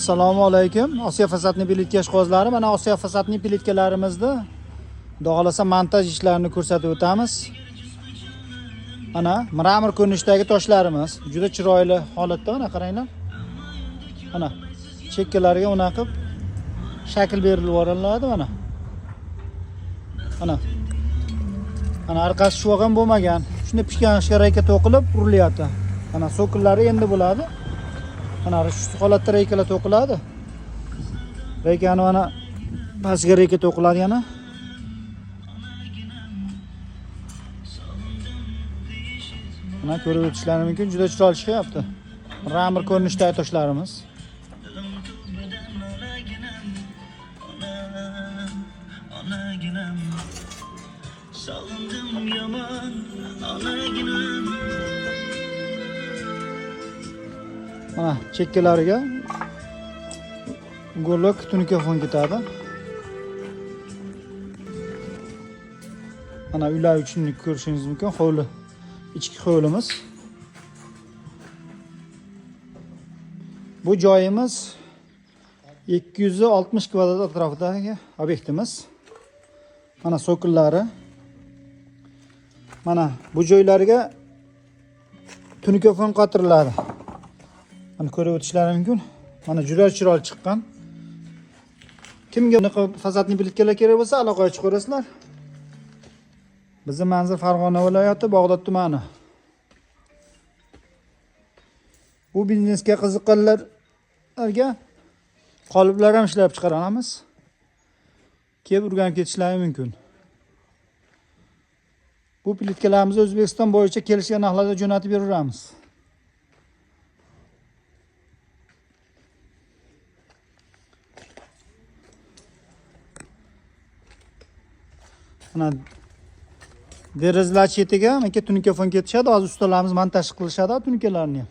Assalomu alaykum. Osiyo fasadni plitka ishqibozlari. Mana Osiyo fasadni plitkalarimizni xudo xolasa montaj ishlarini ko'rsatib o'tamiz. Mana mramor ko'rinishdagi toshlarimiz juda chiroyli holatda, mana qaranglar. Mana chekkalariga unaqa qilib shakl berilib yuboriladi mana. Mana orqasi shuvoq bo'lmagan. Shuni pishgan rayka to'qilib urilyapti. Mana so'killari endi bo'ladi. Mana shu holatda reykalar to'qiladi. Reykani mana pastga reyka to'qiladi yana. Mana ko'rib o'tishlaringiz mumkin, juda chiroyli chiqyapti. Mramor ko'rinishdagi toshlarimiz. Mana chekkalariga go'lak tunikafon ketadi. Mana uylar uchun ko'rishingiz mumkin. Hovli, ichki hovlimiz. Bu joyimiz 260 kvadrat atrofidagi obyektimiz. Mana so'killari. Mana bu joylarga tunikafon qotiriladi. Mana ko'rib o'tishlaringiz mumkin. Mana juda chiroyli chiqqan. Kimga bunaqa fasadni plitkalar kerak bo'lsa, aloqaga chiqaverasizlar. Bizning manzil Farg'ona viloyati, Bog'dod tumani. Bu biznesga qiziqqanlarga qoliplar ham ishlab chiqaramiz. Kelib o'rganib ketishlari mumkin. Bu plitkalarimizni O'zbekiston bo'yicha kelishgan narxlarda jo'natib beramiz. Mana derazalar chetiga menga tunikafon ketishadi. Hozir ustalarimiz montaj qilishadi tunikalarni ham.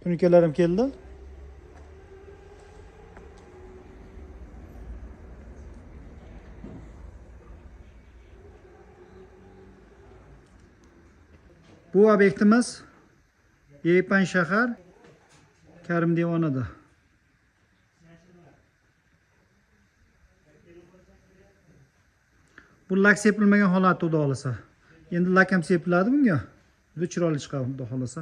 Tunikalarim keldi. Bu obyektimiz Yeypan shahar Karim devonida. Bu lak sepilmagan holati xudo xolasa. Endi lak ham sepiladi bunga. Juda chiroyli chiqadi xudo xolasa.